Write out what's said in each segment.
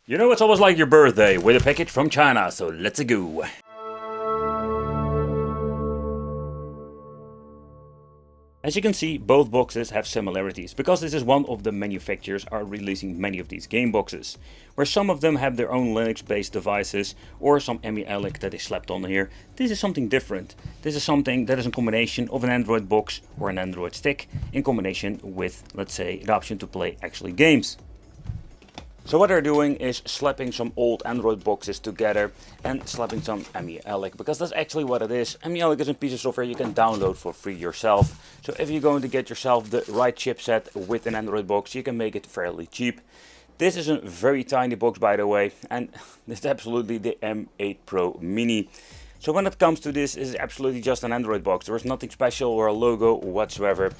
You know, it's almost like your birthday with a package from China, so let's go. As you can see, both boxes have similarities, because this is one of the manufacturers are releasing many of these game boxes, where some of them have their own Linux-based devices, or some Emulation that is slapped on here. This is something different. This is something that is a combination of an Android box or an Android stick, in combination with, let's say, the option to play actually games. So what they're doing is slapping some old Android boxes together and slapping some Emulation, because that's actually what it is. Emulation is a piece of software you can download for free yourself. So if you're going to get yourself the right chipset with an Android box, you can make it fairly cheap. This is a very tiny box, by the way, and it's absolutely the M8Pro Mini. So when it comes to this, it's absolutely just an Android box. There is nothing special or a logo whatsoever.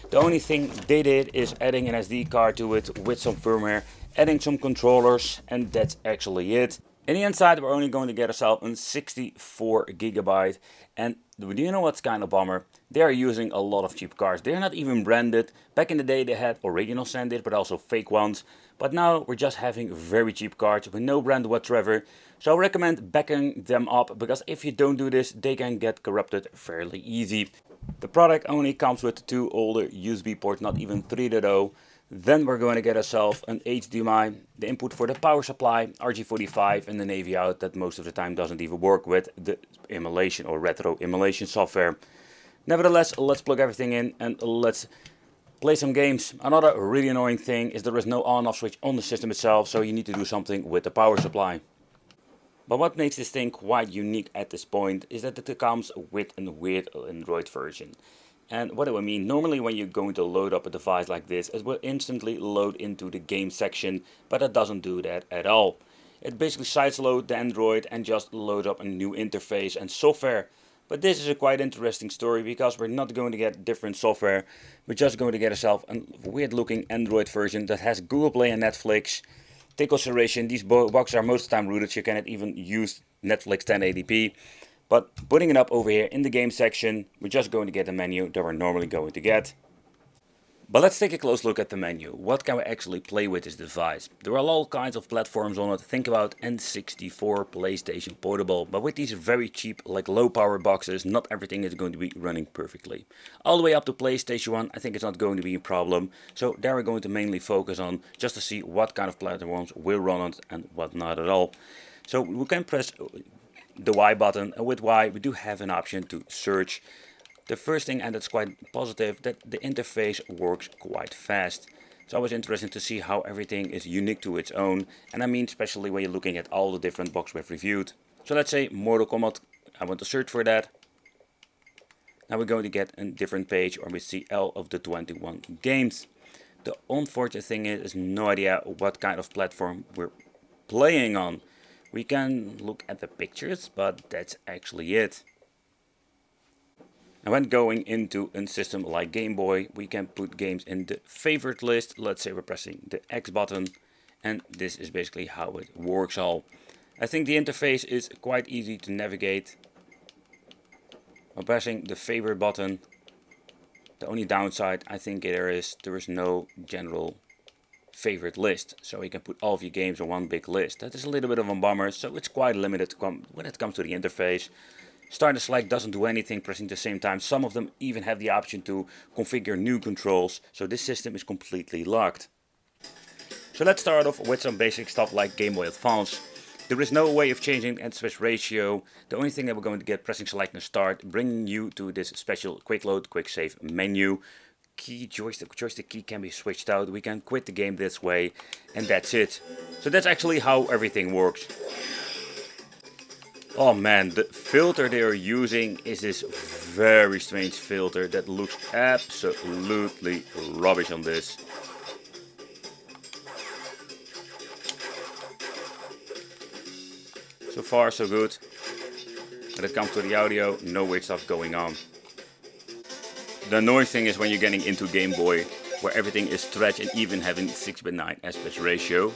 The only thing they did is adding an SD card to it with some firmware, adding some controllers, and that's actually it. In the inside, we're only going to get ourselves a 64 gigabyte. And do you know what's kind of bummer? They are using a lot of cheap cards. They're not even branded. Back in the day, they had original SanDisk, but also fake ones. But now we're just having very cheap cards with no brand whatsoever. So I recommend backing them up, because if you don't do this, they can get corrupted fairly easy. The product only comes with 2 older USB ports, not even 3.0. Then we're going to get ourselves an HDMI, the input for the power supply, RJ45, and an AV out that most of the time doesn't even work with the emulation or retro emulation software. Nevertheless, let's plug everything in and let's play some games. Another really annoying thing is there is no on-off switch on the system itself, so you need to do something with the power supply. But what makes this thing quite unique at this point is that it comes with a weird Android version. And what do I mean? Normally when you're going to load up a device like this, it will instantly load into the game section, but it doesn't do that at all. It basically sideloads the Android and just loads up a new interface and software. But this is a quite interesting story, because we're not going to get different software. We're just going to get ourselves a weird looking Android version that has Google Play and Netflix. Take consideration, these boxes are most of the time rooted, so you cannot even use Netflix 1080p. But putting it up over here in the game section, we're just going to get the menu that we're normally going to get. But let's take a close look at the menu. What can we actually play with this device? There are all kinds of platforms on it. Think about N64, PlayStation Portable. But with these very cheap, like low power boxes, not everything is going to be running perfectly. All the way up to PlayStation 1, I think it's not going to be a problem. So there we're going to mainly focus on just to see what kind of platforms will run on it and what not at all. So we can press the Y button, and with Y we do have an option to search. The first thing, and that's quite positive, that the interface works quite fast. It's always interesting to see how everything is unique to its own, and I mean especially when you're looking at all the different boxes we've reviewed. So let's say Mortal Kombat, I want to search for that. Now we're going to get a different page where we see all of the 21 games. The unfortunate thing is no idea what kind of platform we're playing on. We can look at the pictures, but that's actually it. And when going into a system like Game Boy, we can put games in the favorite list. Let's say we're pressing the X button, and this is basically how it works all. I think the interface is quite easy to navigate. By pressing the favorite button, the only downside I think there is no general favorite list, so you can put all of your games on one big list. That is a little bit of a bummer, so it's quite limited when it comes to the interface. Start and select doesn't do anything pressing at the same time. Some of them even have the option to configure new controls, so this system is completely locked. So let's start off with some basic stuff like Game Boy Advance. There is no way of changing the aspect ratio. The only thing that we're going to get, pressing select and start, bringing you to this special quick load, quick save menu. Joystick key can be switched out. We can quit the game this way, and that's it. So that's actually how everything works. Oh man, the filter they are using is this very strange filter that looks absolutely rubbish on this. So far so good. When it comes to the audio, no weird stuff going on. The annoying thing is when you're getting into Game Boy, where everything is stretched and even having 6:9 aspect ratio.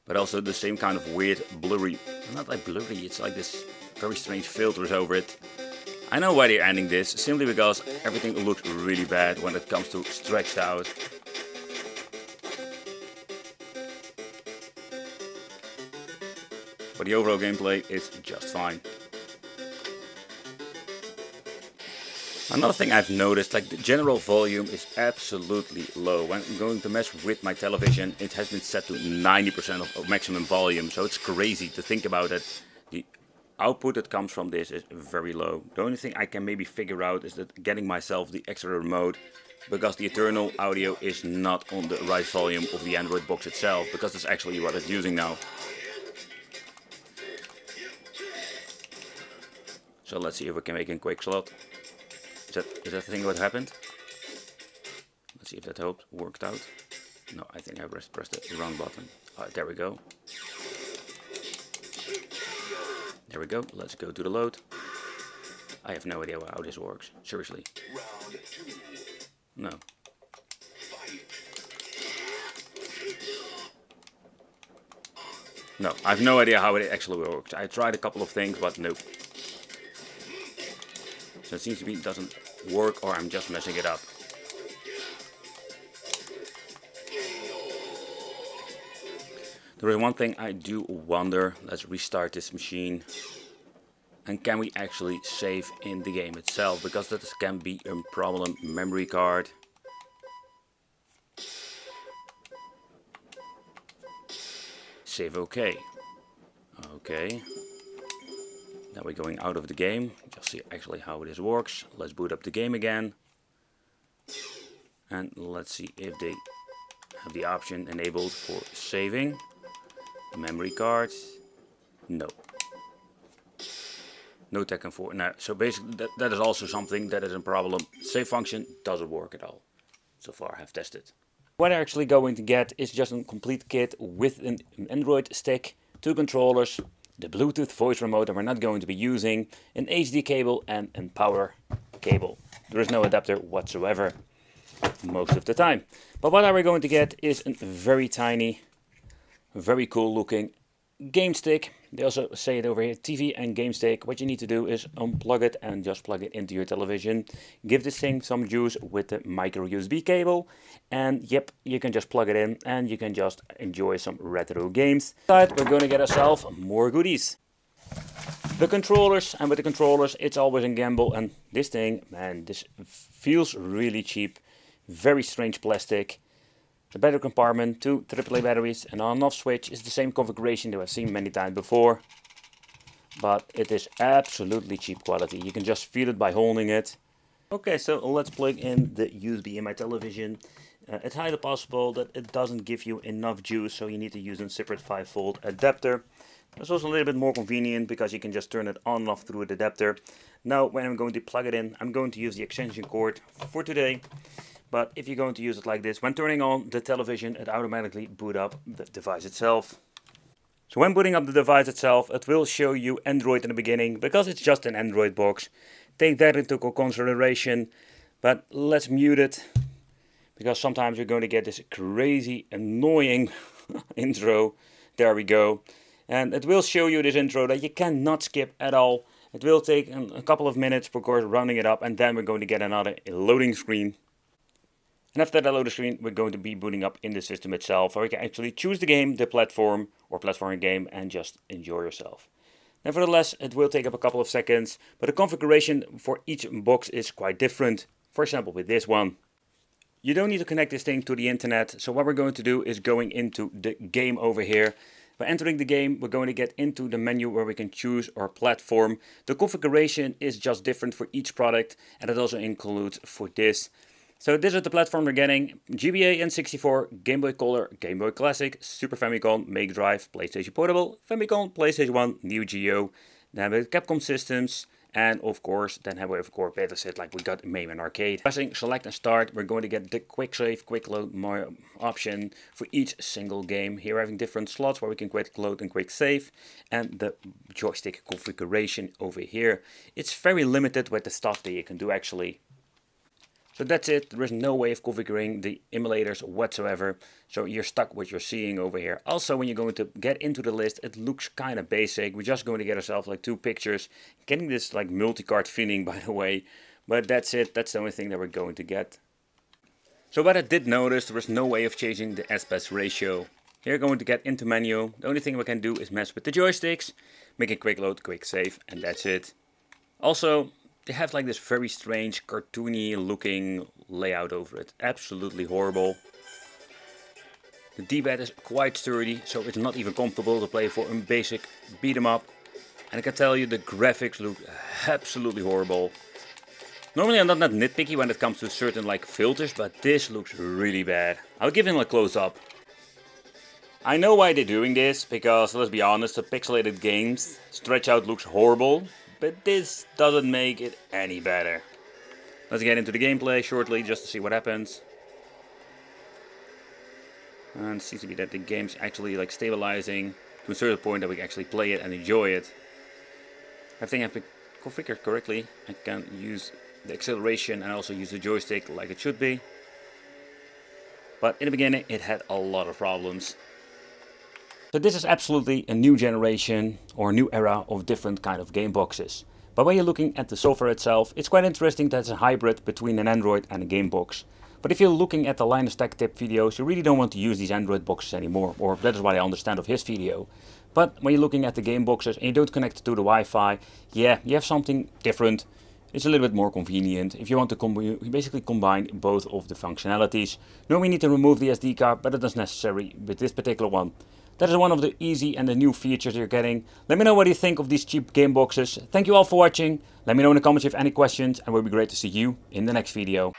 But also the same kind of weird blurry, not like blurry, it's like this very strange filters over it. I know why they're adding this, simply because everything looks really bad when it comes to stretched out. but the overall gameplay is just fine. Another thing I've noticed, like the general volume is absolutely low. When I'm going to mess with my television, it has been set to 90% of maximum volume, so it's crazy to think about it. The output that comes from this is very low. The only thing I can maybe figure out is that getting myself the extra remote, because the internal audio is not on the right volume of the Android box itself, because that's actually what it's using now. So let's see if we can make a quick slot. Is that the thing what happened? Let's see if that helped, worked out. No, I think I pressed the wrong button. There we go. There we go, let's go to the load. I have no idea how this works, seriously. No. No, I have no idea how it actually works. I tried a couple of things, but nope. So it seems to be it doesn't work, or I'm just messing it up. There is one thing I do wonder. Let's restart this machine. And can we actually save in the game itself? Because that can be a problem. Memory card. Save OK. Okay. Now we're going out of the game. Just see actually how this works. Let's boot up the game again. And let's see if they have the option enabled for saving. Memory cards. No. No Tekken 4. No. So basically that is also something that is a problem. Save function doesn't work at all. So far I have tested. What I'm actually going to get is just a complete kit with an Android stick, 2 controllers, the Bluetooth voice remote that we're not going to be using, an HD cable and a power cable. There is no adapter whatsoever most of the time. But what we're going to get is a very tiny, very cool looking game stick. They also say it over here, TV and game stick. What you need to do is unplug it and just plug it into your television. Give this thing some juice with the micro USB cable. And yep, you can just plug it in and you can just enjoy some retro games. But we're going to get ourselves more goodies. The controllers, and with the controllers it's always a gamble. And this thing, man, this feels really cheap. Very strange plastic. The battery compartment, 2 AAA batteries, and on and off switch is the same configuration that I've seen many times before. But it is absolutely cheap quality. You can just feel it by holding it. Okay, so let's plug in the USB in my television. It's highly possible that it doesn't give you enough juice, so you need to use a separate 5-volt adapter. It's also a little bit more convenient because you can just turn it on and off through the adapter. Now, when I'm going to plug it in, I'm going to use the extension cord for today. But if you're going to use it like this, when turning on the television, it automatically boot up the device itself. So when booting up the device itself, it will show you Android in the beginning, because it's just an Android box. Take that into consideration, but let's mute it, because sometimes you're going to get this crazy, annoying intro. There we go. And it will show you this intro that you cannot skip at all. It will take a couple of minutes, of course, running it up, and then we're going to get another loading screen. And after that loading screen, we're going to be booting up in the system itself, where you can actually choose the game, the platform, or platforming game, and just enjoy yourself. Nevertheless, it will take up a couple of seconds, but the configuration for each box is quite different. For example, with this one. You don't need to connect this thing to the internet, so what we're going to do is going into the game over here. By entering the game, we're going to get into the menu where we can choose our platform. The configuration is just different for each product, and it also includes for this. So this is the platform we're getting: GBA N64, Game Boy Color, Game Boy Classic, Super Famicom, Mega Drive, PlayStation Portable, Famicom, PlayStation 1, Neo Geo. Then we have Capcom systems, and of course, then have we of course better set like we got MAME and Arcade. Pressing select and start, we're going to get the quick save, quick load option for each single game. Here having different slots where we can quick load and quick save, and the joystick configuration over here. It's very limited with the stuff that you can do actually. So that's it. There is no way of configuring the emulators whatsoever. So you're stuck with what you're seeing over here. Also, when you're going to get into the list, it looks kind of basic. We're just going to get ourselves like 2 pictures. Getting this like multi-card feeling, by the way. But that's it. That's the only thing that we're going to get. So what I did notice, there was no way of changing the aspect ratio. Here going to get into menu. The only thing we can do is mess with the joysticks, make a quick load, quick save, and that's it. Also, they have like this very strange cartoony looking layout over it. Absolutely horrible. The D-pad is quite sturdy, so it's not even comfortable to play for a basic beat 'em up. And I can tell you the graphics look absolutely horrible. Normally I'm not that nitpicky when it comes to certain like filters, but this looks really bad. I'll give him a close up. I know why they're doing this, because let's be honest, the pixelated games stretch out looks horrible, but this doesn't make it any better. Let's get into the gameplay shortly just to see what happens. And it seems to be that the game's actually like stabilizing to a certain point that we can actually play it and enjoy it. Everything has been configured correctly. I can use the acceleration and also use the joystick like it should be. But in the beginning it had a lot of problems. So this is absolutely a new generation or a new era of different kind of game boxes. But when you're looking at the software itself, it's quite interesting that it's a hybrid between an Android and a game box. But if you're looking at the Linus Tech Tip videos, you really don't want to use these Android boxes anymore, or that is what I understand of his video. But when you're looking at the game boxes and you don't connect to the Wi-Fi, yeah, you have something different. It's a little bit more convenient if you want to basically combine both of the functionalities. No, we need to remove the SD card, but it is necessary with this particular one. That is one of the easy and the new features you're getting. Let me know what you think of these cheap game boxes. Thank you all for watching. Let me know in the comments if you have any questions, and it would be great to see you in the next video.